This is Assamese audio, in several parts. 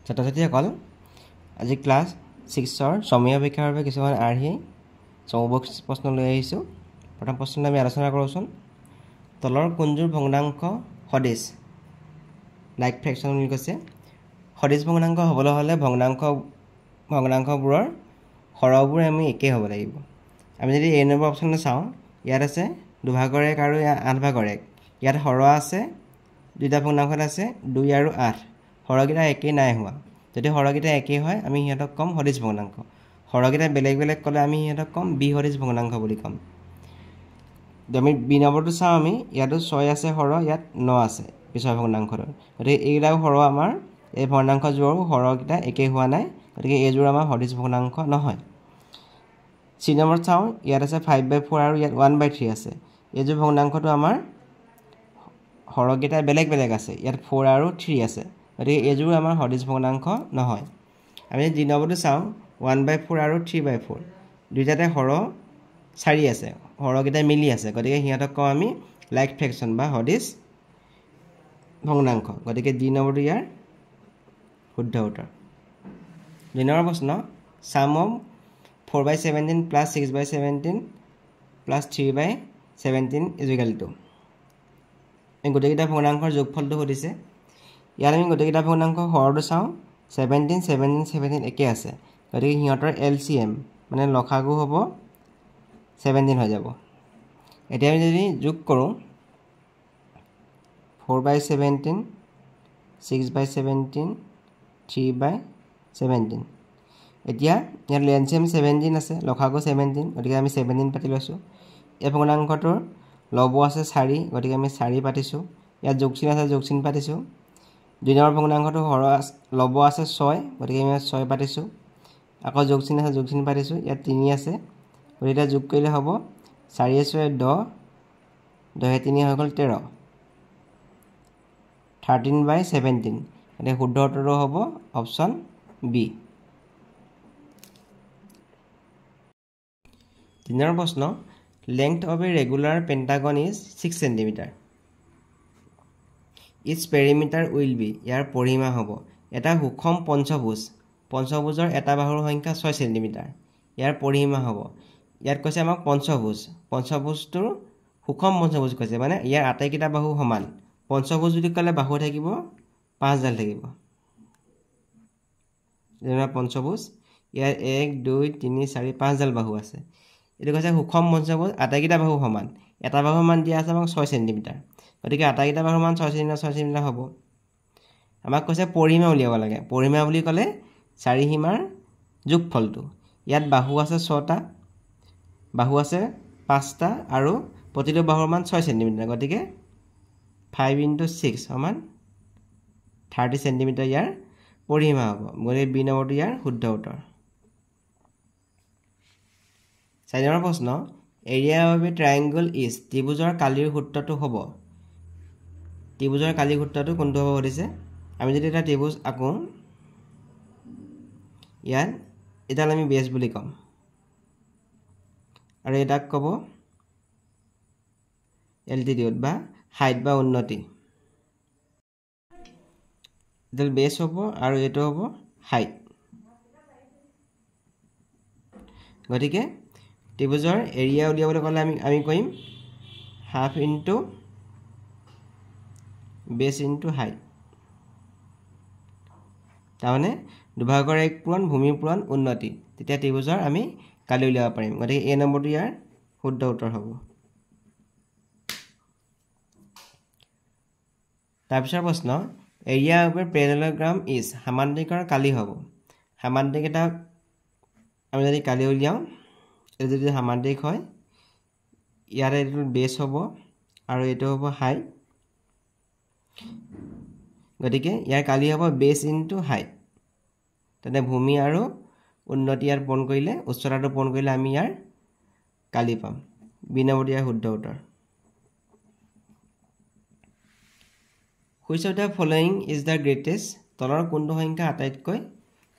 ছাত্ৰ-ছাত্ৰীসকল আজি ক্লাছ 6ৰ সমীয়া পৰীক্ষাৰ বাবে কিছুমান আৰ্হি চমুবক্স প্ৰশ্ন লৈ আহিছোঁ। প্ৰথম প্ৰশ্নটো আমি আলোচনা কৰোঁচোন। তলৰ কোনযোৰ ভগ্নাংশ সদিশ লাইক ফ্ৰেকশ্যন বুলি কৈছে। সদিশ ভগ্নাংশ হ'বলৈ হ'লে ভগ্নাংশবোৰৰ হৰবোৰ আমি একেই হ'ব লাগিব। আমি যদি এই নম্বৰ অপশ্যনটো চাওঁ, ইয়াত আছে 2/1 আৰু 8/1। ইয়াত হৰ আছে, দুটা ভগ্নাংশত আছে 2 আৰু 8। হৰকেইটা একেই নাই হোৱা। যদি হৰকেইটা একেই হয় আমি সিহঁতক ক'ম সদিশ ভগ্নাংশ। হৰকেইটা বেলেগ বেলেগ ক'লে আমি সিহঁতক ক'ম বিসদিশ ভগ্নাংশ বুলি ক'ম। আমি বি নম্বৰটো চাওঁ, আমি ইয়াতো 6 আছে হৰ, ইয়াত 9 আছে পিছৰ ভগ্নাংশটোত। গতিকে এইকেইটাও হৰ আমাৰ এই ভগ্নাংশযোৰৰ হৰকেইটা একেই হোৱা নাই, গতিকে এইযোৰ আমাৰ সদিশ ভগ্নাংশ নহয়। চি নম্বৰত চাওঁ, ইয়াত আছে 5/4 আৰু ইয়াত 1/3 আছে। এইযোৰ ভগ্নাংশটো আমাৰ হৰকেইটা বেলেগ বেলেগ আছে, ইয়াত 4 আৰু 3 আছে, গতিকে এইযোৰ আমাৰ সদিশ ভগ্নাংশ নহয়। আমি ডি নম্বৰটো চাওঁ, 1/4 আৰু 3/4 দুইটাতে হৰ 4 আছে, হৰকেইটা মিলি আছে, গতিকে সিহঁতক কওঁ আমি লাইক ফ্ৰেকশ্যন বা সদিশ ভগ্নাংশ। গতিকে ডি নম্বৰটো ইয়াৰ শুদ্ধ উত্তৰ। 2 নম্বৰ প্ৰশ্ন, চাম অফ 4/17 + 6/17 + 3/17 = গোটেইকেইটা ভগ্নাংশৰ যোগফলটো সুধিছে। ইয়াত আমি গোটেইকেইটা ভগ্নাংশৰ হৰটো চাওঁ, 17, 17, 17 একে আছে, গতিকে সিহঁতৰ LCM মানে লসাগু হ'ব 17 হৈ যাব। এতিয়া আমি যদি যোগ কৰোঁ 4/17, 6/17, 3/17, এতিয়া ইয়াত LCM 17 আছে, লসাগু 17, গতিকে আমি 17 পাতি লৈছোঁ। এই ভগ্নাংশটোৰ লব আছে 4, গতিকে আমি 4 পাতিছোঁ। ইয়াত যোগচিন আছে, যোগচিন পাতিছোঁ। 2 নম্বৰ ভগ্নাংশটো লব আছে 6, গতিকে আমি 6 পাতিছোঁ। আকৌ যোগচিন আছে, যোগচিন পাতিছোঁ। ইয়াত 3 আছে, গতিকে এতিয়া যোগ কৰিলে হ'ব 4 × 6 = 10, 10 × 3 হৈ গ'ল 13, 13/17। গতিকে শুদ্ধ উত্তৰটো হ'ব অপশ্যন বি। 3 নম্বৰ প্ৰশ্ন, length of a regular pentagon is 6 cm. Its perimeter will be, ইয়াৰ পৰিসীমা হ'ব। এটা সুষম পঞ্চভুজ, পঞ্চভুজৰ এটা বাহুৰ সংখ্যা 6 cm, ইয়াৰ পৰিসীমা হ'ব। ইয়াত কৈছে আমাক পঞ্চভুজ, পঞ্চভুজটোৰ সুষম পঞ্চভুজ কৈছে, মানে ইয়াৰ আটাইকেইটা বাহু সমান। পঞ্চভুজ বুলি ক'লে বাহু থাকিব 5ডাল থাকিব। যেনে পঞ্চভুজ, ইয়াৰ 1, 2, 3, 4, 5ডাল বাহু আছে। এইটো কৈছে সুষম পঞ্চভুজ, আটাইকেইটা বাহু সমান। এটা বাহুৰ মান দিয়া আছে আমাক 6 cm, গতিকে আটাইকেইটা বাহুৰ মান 6 cm, 6 cm হ'ব। আমাক কৈছে পৰিসীমা উলিয়াব লাগে। পৰিসীমা বুলি ক'লে চাৰিসীমাৰ যোগফলটো। ইয়াত বাহু আছে 6টা, বাহু আছে 5টা, আৰু প্ৰতিটো বাহুৰ মান 6 cm, গতিকে 5 × 6 = 30 cm ইয়াৰ পৰিসীমা হ'ব। গতিকে বি নম্বৰটো ইয়াৰ শুদ্ধ উত্তৰ। 4 নম্বৰ প্ৰশ্ন, area of a triangle is, ত্ৰিভুজৰ কালিৰ সূত্ৰটো হ'ব। ত্ৰিভুজৰ কালিৰ সূত্ৰটো কোনটো হ'ব সুধিছে। আমি যদি এটা ত্ৰিভুজ আঁকো, ইয়াত এডাল আমি বেছ বুলি ক'ম, আৰু এটাক ক'ব এল্টিটিউড বা হাইট বা উন্নতি। এডাল বেছ হ'ব আৰু এইটো হ'ব হাইট। গতিকে ত্ৰিভুজৰ এৰিয়া উলিয়াবলৈ ক'লে আমি কৰিম হাফ ইনটু বেছ ইনটু হাইট, তাৰমানে 2/1 পূৰণ ভূমি পূৰণ উন্নতি। তেতিয়া ত্ৰিভুজৰ আমি কালি উলিয়াব পাৰিম। গতিকে এই নম্বৰটো ইয়াৰ শুদ্ধ উত্তৰ হ'ব। তাৰপিছৰ প্ৰশ্ন, এৰিয়া অফ এ পেৰেলেলোগ্ৰাম ইজ, সামান্তৰিকৰ কালি হ'ব। সামান্তৰিক এটা আমি যদি কালি উলিয়াওঁ, এইটো যদি সামান্তৰিক হয়, ইয়াত এইটো বেছ হ'ব আৰু এইটো হ'ব হাইট, গতিকে ইয়াৰ কালি হ'ব বেছ ইনটু হাইট। তেনে ভূমি আৰু উন্নতি ইয়াত পূৰণ কৰিলে, উচ্চতাটো পূৰণ কৰিলে আমি ইয়াৰ কালি পাম। বি নম্বৰটো ইয়াৰ শুদ্ধ উত্তৰ। Which of the following is the greatest, তলৰ কোনটো সংখ্যা আটাইতকৈ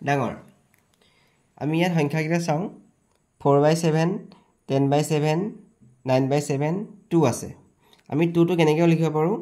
ডাঙৰ। আমি ইয়াত সংখ্যাকেইটা চাওঁ, 4/7, 10/7, 9/7, 2 আছে। আমি 2টো কেনেকৈ লিখিব পাৰোঁ,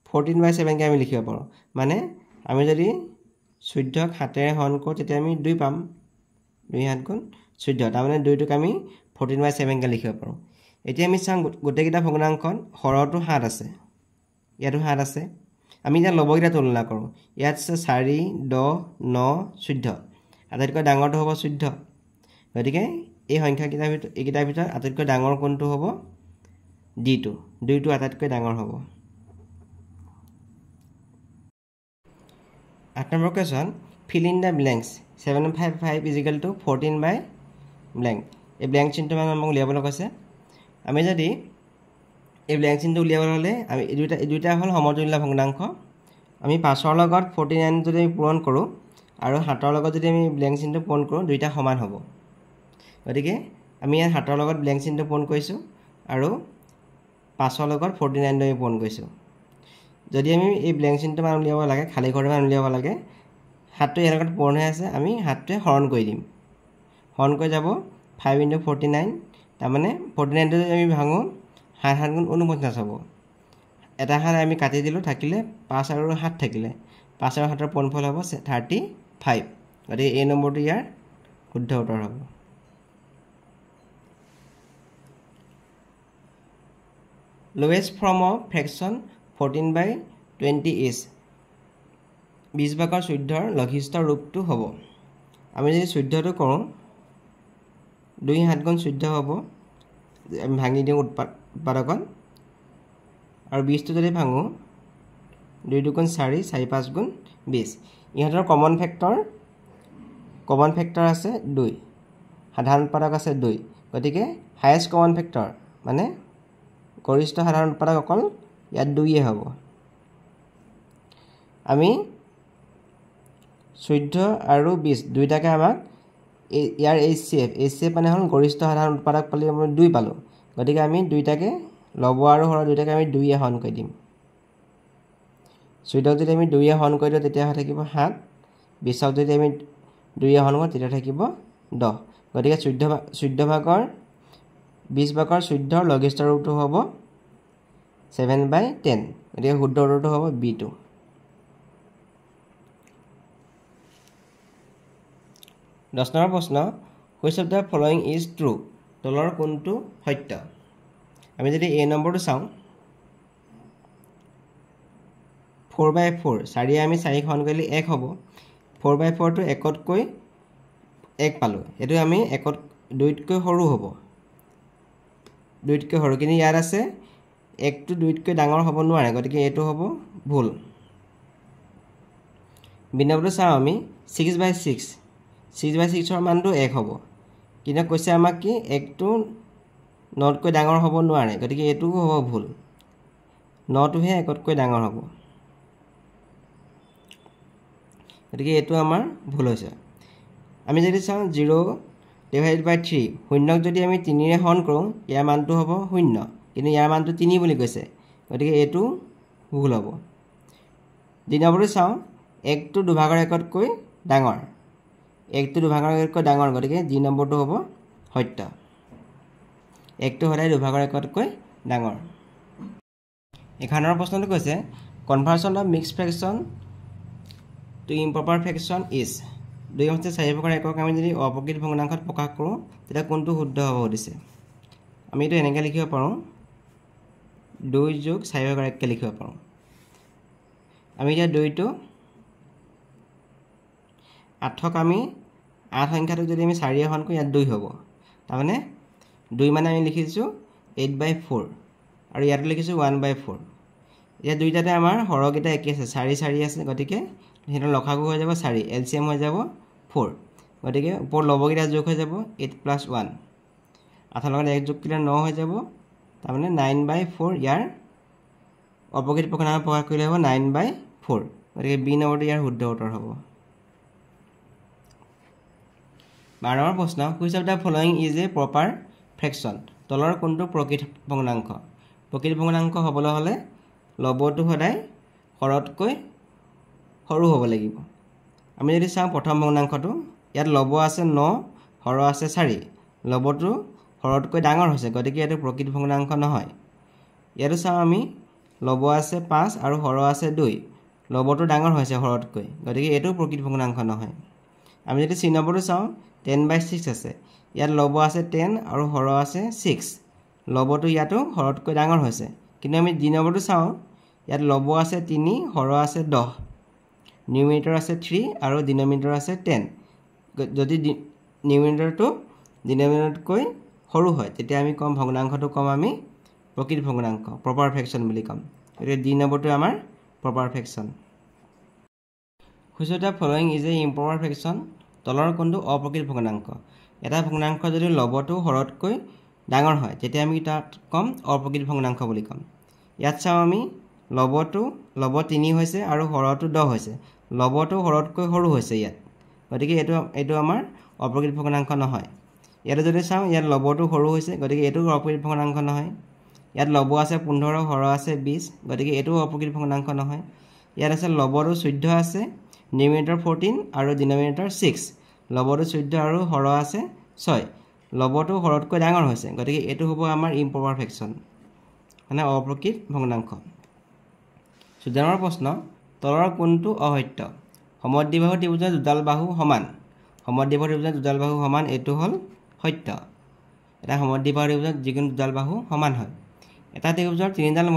14/7কৈ আমি লিখিব পাৰোঁ। মানে আমি যদি 14ক 7ৰে হৰণ কৰোঁ তেতিয়া আমি 2 পাম 2 7 গুণ 14 তাৰমানে 2টোক আমি 14/7 কে লিখিব পাৰোঁ এতিয়া আমি চাওঁ গোটেইকেইটা ভগ্নাংশত হৰটো 7 আছে ইয়াতো 7 আছে আমি এতিয়া লবকেইটা তুলনা কৰোঁ ইয়াত আছে 4 10 9 14 আটাইতকৈ ডাঙৰটো হ'ব 14 গতিকে এই সংখ্যাকেইটাৰ ভিতৰত আটাইতকৈ ডাঙৰ কোনটো হ'ব d2 2টো আটাইতকৈ ডাঙৰ হ'ব 8 number question fill in the blanks 755 = 14 by blank এই blank চিহ্নটো আমাক উলিয়াবলৈ কৈছে আমি যদি এই blank চিহ্নটো উলিয়াবলৈ হ'লে আমি এই দুটা হ'ল সমতুল্য ভগ্নাংশ আমি 5ৰ লগত 49 যদি পূৰণ কৰোঁ আৰু 7ৰ লগত যদি আমি blank চিহ্নটো পূৰণ কৰোঁ দুইটা সমান হ'ব গতিকে আমি ইয়াত 7ৰ লগত blank চিহ্নটো পূৰণ কৰিছোঁ আৰু 5ৰ লগত 49 আমি পূৰণ কৰিছোঁ যদি আমি এই blank চিহ্নটো মান উলিয়াব লাগে খালী ঘৰৰ মান উলিয়াব লাগে 7টো ইয়াৰ লগত পূৰণ হৈ আছে আমি 7টোৱে হৰণ কৰি দিম হৰণ কৰি যাব 5 * 49 তাৰমানে 49টো যদি আমি ভাঙো 7 7 গুণ 49 হ'ব এটা হাত আমি কাটি দিলোঁ থাকিলে 5 আৰু 7 থাকিলে 5 আৰু 7ৰ পূৰণফল হ'ব 35 গতিকে এই নম্বৰটো ইয়াৰ শুদ্ধ উত্তৰ হ'ব lowest form of fraction 14/20 is 20/14 লঘিষ্ঠ ৰূপটো হ'ব আমি যদি 14টো কৰোঁ 2 7 গুণ 14 হ'ব আমি ভাঙি দিওঁ উৎপাদকত আৰু 20টো যদি ভাঙো 2 2 গুণ 4 4 5 গুণ 20 ইহঁতৰ কমন ফেক্টৰ আছে 2 সাধাৰণ উৎপাদক আছে 2 গতিকে হাইয়েষ্ট কমন ফেক্টৰ মানে গৰিষ্ঠ সাধাৰণ উৎপাদক অকল ইয়াত 2 হ'ব আমি 14 আৰু 20 দুইটাকে আমাক ইয়াৰ HCF মানে হ'ল গৰিষ্ঠ সাধাৰণ উৎপাদক পালি আমি 2 পালোঁ গতিকে আমি দুইটাকে লব আৰু হৰ দুইটাকে আমি 2 হৰণ কৰি দিম 14ক যদি আমি 2 হৰণ কৰি দিওঁ তেতিয়া থাকিব 7 20ক যদি আমি 2 হৰণ কৰোঁ তেতিয়া থাকিব 10 গতিকে 14/20/14 লঘিষ্ঠ ৰূপটো হ'ব 7/10 গতিকে শুদ্ধ উত্তৰটো হ'ব B2 10 নম্বৰ প্ৰশ্ন which of the following is true তলৰ কোনটো সত্য আমি যদি A নম্বৰটো চাওঁ 4/4 4 আমি 4 হৰণ কৰিলে 1 হ'ব 4/4 টো 1তকৈ 1 পালোঁ এটো আমি 2তকৈ সৰু হ'ব 2তকৈ সৰু কিন্তু ইয়াৰ আছে 1টো 2তকৈ ডাঙৰ হ'ব নোৱাৰে গতিকে এটো হ'ব ভুল বিন্দুটো চাওঁ আমি 6/6 6/6ৰ মানটো 1 হ'ব কিন্তু কৈছে আমাক কি 1টো 9তকৈ ডাঙৰ হ'ব নোৱাৰে গতিকে এটো হ'ব ভুল 9টোহে 1তকৈ ডাঙৰ হ'ব গতিকে এটো আমাৰ ভুল হৈছে আমি যদি চাওঁ 0/3 শূন্যক যদি আমি 3 ৰে হৰণ কৰোঁ ইয়াৰ মানটো হ'ব 0 কিন্তু ইয়াৰ মানটো 3 বুলি কৈছে গতিকে এটো ভুল হ'ব দুই নম্বৰটো চাওঁ 1টো 2/1তকৈ ডাঙৰ 1টো 2/1তকৈ ডাঙৰ গতিকে দুই নম্বৰটো হ'ব সত্য 1টো সদায় 2/1তকৈ ডাঙৰ 11 নম্বৰ প্ৰশ্নটো কৈছে conversion of mixed fraction to improper fraction is 2/4 একক আমি যদি অপ্ৰকৃত ভগ্নাংশত প্ৰকাশ কৰোঁ তেতিয়া কোনটো শুদ্ধ হ'ব দিছে আমি এটো এনেকৈ লিখিব পাৰোঁ 2 + 4/1 কে লিখিব পাৰোঁ আমি এতিয়া 2টো 8ক আমি 8 সংখ্যাটো যদি আমি 4 হৰণ কৰোঁ ইয়াত 2 হ'ব তাৰমানে 2 মানে আমি লিখিছোঁ 8/4 আৰু ইয়াত লিখিছোঁ 1/4 ইয়াত দুইটাতে আমাৰ হৰকেইটা একে আছে 4 4 আছে গতিকে হেটো লখাগু হৈ যাব 4 এলসিএম হৈ যাব 4 গতিকে ওপৰ লবকেইটা যোগ হৈ যাব 8 + 1 8ৰ লগত 1 যোগ কৰিলে 9 হৈ যাব তাৰমানে 9/4 ইয়াৰ অপকৃত ভগ্নাংশ প্ৰকাশ কৰিলে হ'ব 9/4 গতিকে বি নম্বৰটো ইয়াৰ শুদ্ধ উত্তৰ হ'ব 12 নম্বৰ প্ৰশ্ন which of the following is a proper fraction তলৰ কোনটো প্ৰকৃত ভগ্নাংশ হ'বলৈ হ'লে লবটো সদায় হৰতকৈ সৰু হ'ব লাগিব আমি যদি চাওঁ প্ৰথম ভগ্নাংশটো ইয়াত লব আছে 9 হৰ আছে 4 লবটো হৰতকৈ ডাঙৰ হৈছে গতিকে এটো প্ৰকৃত ভগ্নাংশ নহয় ইয়াতো চাওঁ আমি লব আছে 5 আৰু হৰ আছে 2 লবটো ডাঙৰ হৈছে হৰতকৈ গতিকে এইটো প্ৰকৃত ভগ্নাংশ নহয় আমি যদি চি নম্বৰটো চাওঁ 10/6 আছে ইয়াত লব আছে 10 আৰু হৰ আছে 6 লবটো ইয়াতো হৰতকৈ ডাঙৰ হৈছে কিন্তু আমি ডি নম্বৰটো চাওঁ ইয়াত লব আছে 3 হৰ আছে 10 নিউমিনেটৰ আছে 3 আৰু ডিনমিনেটৰ আছে 10 যদি নিউমিনেটৰটো ডিনমিনেটৰতকৈ সৰু হয় তেতিয়া আমি কম ভগ্নাংশটো কম আমি প্ৰকৃত ভগ্নাংশ প্ৰপাৰ ফ্ৰেকশন বুলি কম গতিকে ডি নম্বৰটো আমাৰ proper fraction which of the following is a improper fraction তলৰ কোনটো অপ্ৰকৃত ভগ্নাংশ এটা ভগ্নাংশ যদি লবটো হৰতকৈ ডাঙৰ হয় তেতিয়া আমি তাক কম অপ্ৰকৃত ভগ্নাংশ বুলি কম ইয়াত চাওঁ আমি লব 3 হৈছে আৰু হৰটো 10 হৈছে লবটো হৰতকৈ সৰু হৈছে ইয়াত গতিকে এইটো আমাৰ অপ্ৰকৃত ভগ্নাংশ নহয় ইয়াত যদি চাওঁ ইয়াত লবটো সৰু হৈছে গতিকে এইটো অপ্ৰকৃত ভগ্নাংশ নহয় ইয়াত লব আছে 15 হৰ আছে 20 গতিকে এইটো অপ্ৰকৃত ভগ্নাংশ নহয় ইয়াত আছে লবটো 14 আছে নিউমিনেটৰ 14 আৰু ডিনমিনেটৰ 6 লবটো 14 আৰু হৰ আছে 6 লবটো হৰতকৈ ডাঙৰ হৈছে গতিকে এইটো হ'ব আমাৰ ইম্প্ৰপাৰ ফ্ৰেকশন মানে অপ্ৰকৃত ভগ্নাংশ সুজানৰ প্ৰশ্ন তলৰ কোনটো অসত্য সমদ্বিবাহু ত্ৰিভুজৰ দুডাল বাহু সমান সমদ্বিবাহু ত্ৰিভুজৰ দুডাল বাহু সমান এইটো হ'ল সত্য এটা সমদ্বিবাহু ত্ৰিভুজৰ যিকোনো দুডাল বাহু সমান হয় এটা ত্ৰিভুজৰ তিনিডাল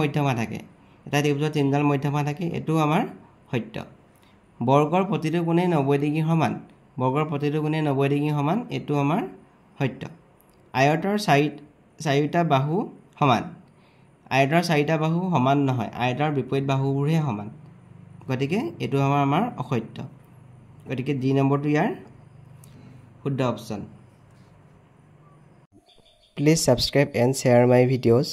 মধ্যমা থাকে এইটো আমাৰ সত্য বৰ্গৰ প্ৰতিটো কোণে 90 ডিগ্ৰী সমান এইটো আমাৰ সত্য আয়তৰ চাৰিটা বাহু সমান আয়তৰ চাৰিটা বাহু সমান নহয় আয়তৰ বিপৰীত বাহুবোৰহে সমান গতিকে এইটো আমাৰ অসত্য গতিকে ডি নম্বৰটো ইয়াৰ শুদ্ধ option please subscribe and share my videos